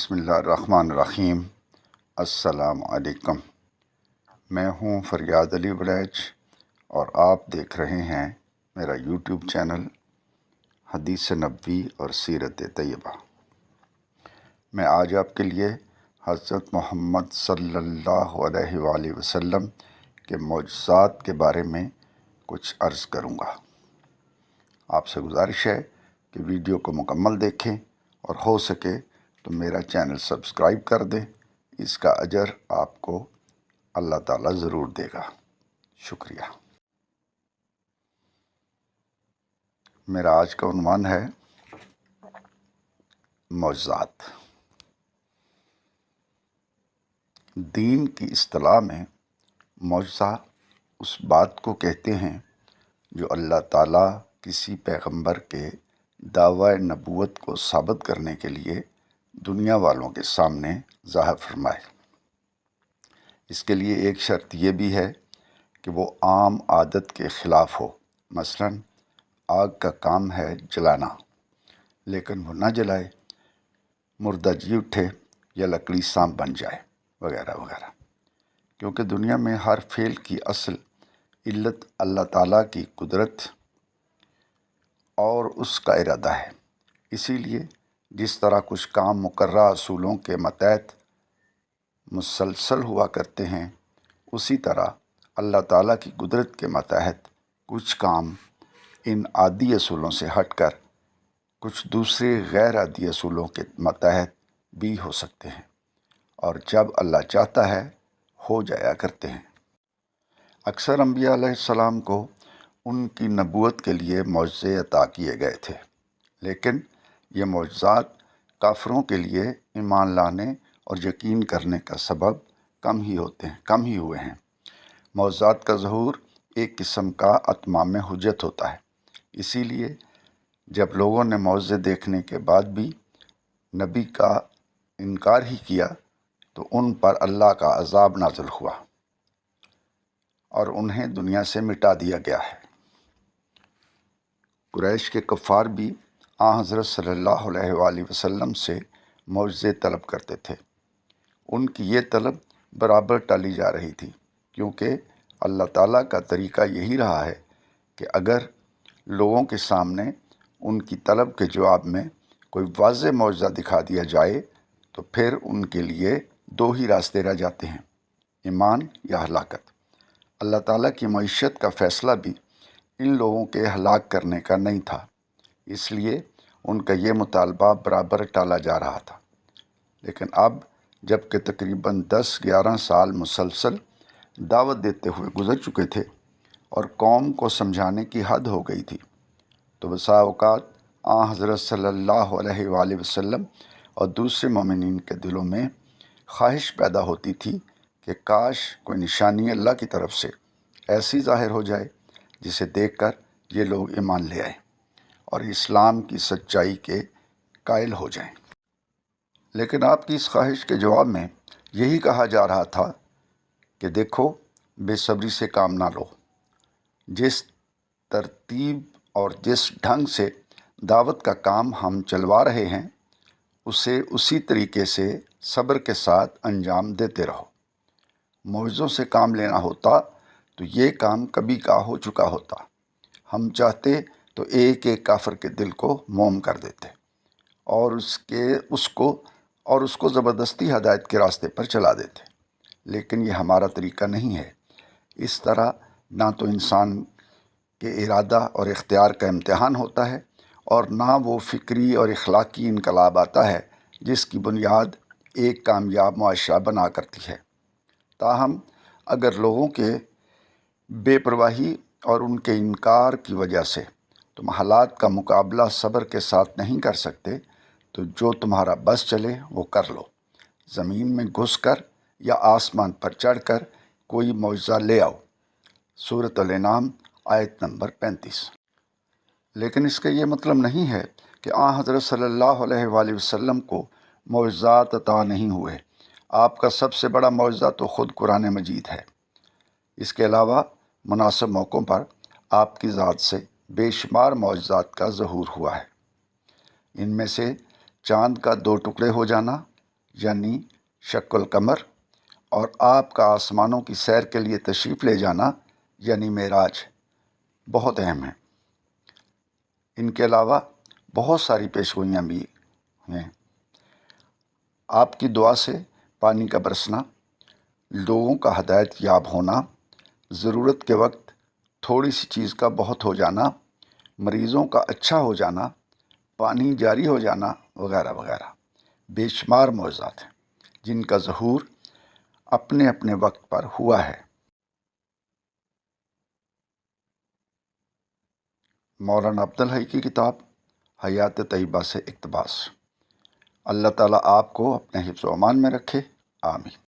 بسم اللہ الرحمن الرحیم۔ السلام علیکم۔ میں ہوں فریاد علی ولیج اور آپ دیکھ رہے ہیں میرا یوٹیوب چینل حدیث نبوی اور سیرت طیبہ۔ میں آج آپ کے لیے حضرت محمد صلی اللہ علیہ وآلہ وسلم کے معجزات کے بارے میں کچھ عرض کروں گا۔ آپ سے گزارش ہے کہ ویڈیو کو مکمل دیکھیں اور ہو سکے تو میرا چینل سبسکرائب کر دیں۔ اس کا اجر آپ کو اللہ تعالیٰ ضرور دے گا۔ شکریہ۔ میرا آج کا عنوان ہے معجزات۔ دین کی اصطلاح میں معجزہ اس بات کو کہتے ہیں جو اللہ تعالیٰ کسی پیغمبر کے دعوی نبوت کو ثابت کرنے کے لیے دنیا والوں کے سامنے ظاہر فرمائے۔ اس کے لیے ایک شرط یہ بھی ہے کہ وہ عام عادت کے خلاف ہو۔ مثلا آگ کا کام ہے جلانا، لیکن وہ نہ جلائے، مردہ جی اٹھے یا لکڑی سانپ بن جائے وغیرہ وغیرہ، کیونکہ دنیا میں ہر فعل کی اصل علت اللہ تعالیٰ کی قدرت اور اس کا ارادہ ہے۔ اسی لیے جس طرح کچھ کام مقررہ اصولوں کے ماتحت مسلسل ہوا کرتے ہیں، اسی طرح اللہ تعالیٰ کی قدرت کے ماتحت کچھ کام ان عادی اصولوں سے ہٹ کر کچھ دوسرے غیر عادی اصولوں کے ماتحت بھی ہو سکتے ہیں، اور جب اللہ چاہتا ہے ہو جایا کرتے ہیں۔ اکثر انبیاء علیہ السلام کو ان کی نبوت کے لیے معجزے عطا کیے گئے تھے، لیکن یہ معجزات کافروں کے لیے ایمان لانے اور یقین کرنے کا سبب کم ہی ہوئے ہیں۔ معجزات کا ظہور ایک قسم کا اتمام حجت ہوتا ہے۔ اسی لیے جب لوگوں نے معجزے دیکھنے کے بعد بھی نبی کا انکار ہی کیا تو ان پر اللہ کا عذاب نازل ہوا اور انہیں دنیا سے مٹا دیا گیا ہے۔ قریش کے کفار بھی حضرت صلی اللہ علیہ وآلہ وسلم سے معجزے طلب کرتے تھے۔ ان کی یہ طلب برابر ٹالی جا رہی تھی، کیونکہ اللہ تعالیٰ کا طریقہ یہی رہا ہے کہ اگر لوگوں کے سامنے ان کی طلب کے جواب میں کوئی واضح معجزہ دکھا دیا جائے تو پھر ان کے لیے دو ہی راستے رہ جاتے ہیں، ایمان یا ہلاکت۔ اللہ تعالیٰ کی معیشت کا فیصلہ بھی ان لوگوں کے ہلاک کرنے کا نہیں تھا، اس لیے ان کا یہ مطالبہ برابر ٹالا جا رہا تھا۔ لیکن اب جب کہ تقریباً 10-11 سال مسلسل دعوت دیتے ہوئے گزر چکے تھے اور قوم کو سمجھانے کی حد ہو گئی تھی، تو بسا اوقات حضرت صلی اللہ علیہ وآلہ وسلم اور دوسرے مومنین کے دلوں میں خواہش پیدا ہوتی تھی کہ کاش کوئی نشانی اللہ کی طرف سے ایسی ظاہر ہو جائے جسے دیکھ کر یہ لوگ ایمان لے آئیں اور اسلام کی سچائی کے قائل ہو جائیں۔ لیکن آپ کی اس خواہش کے جواب میں یہی کہا جا رہا تھا کہ دیکھو، بے صبری سے کام نہ لو۔ جس ترتیب اور جس ڈھنگ سے دعوت کا کام ہم چلوا رہے ہیں، اسے اسی طریقے سے صبر کے ساتھ انجام دیتے رہو۔ معجزوں سے کام لینا ہوتا تو یہ کام کبھی کا ہو چکا ہوتا۔ ہم چاہتے تو ایک ایک کافر کے دل کو موم کر دیتے اور اس کو زبردستی ہدایت کے راستے پر چلا دیتے، لیکن یہ ہمارا طریقہ نہیں ہے۔ اس طرح نہ تو انسان کے ارادہ اور اختیار کا امتحان ہوتا ہے اور نہ وہ فکری اور اخلاقی انقلاب آتا ہے جس کی بنیاد ایک کامیاب معاشرہ بنا کرتی ہے۔ تاہم اگر لوگوں کے بے پرواہی اور ان کے انکار کی وجہ سے تم حالات کا مقابلہ صبر کے ساتھ نہیں کر سکتے تو جو تمہارا بس چلے وہ کر لو۔ زمین میں گھس کر یا آسمان پر چڑھ کر کوئی معجزہ لے آؤ۔ سورۃ الانعام آیت نمبر 35۔ لیکن اس کا یہ مطلب نہیں ہے کہ حضرت صلی اللہ علیہ وآلہ وسلم کو معجزات عطا نہیں ہوئے۔ آپ کا سب سے بڑا معجزہ تو خود قرآن مجید ہے۔ اس کے علاوہ مناسب موقعوں پر آپ کی ذات سے بے شمار معجزات کا ظہور ہوا ہے۔ ان میں سے چاند کا 2 ٹکڑے ہو جانا، یعنی شق القمر، اور آپ کا آسمانوں کی سیر کے لیے تشریف لے جانا یعنی معراج بہت اہم ہے۔ ان کے علاوہ بہت ساری پیشگوئیاں بھی ہیں۔ آپ کی دعا سے پانی کا برسنا، لوگوں کا ہدایت یاب ہونا، ضرورت کے وقت تھوڑی سی چیز کا بہت ہو جانا، مریضوں کا اچھا ہو جانا، پانی جاری ہو جانا وغیرہ وغیرہ بے شمار معجزات ہیں جن کا ظہور اپنے اپنے وقت پر ہوا ہے۔ مولانا عبدالحی کی کتاب حیات طیبہ سے اقتباس۔ اللہ تعالیٰ آپ کو اپنے حفظ و امان میں رکھے، آمین۔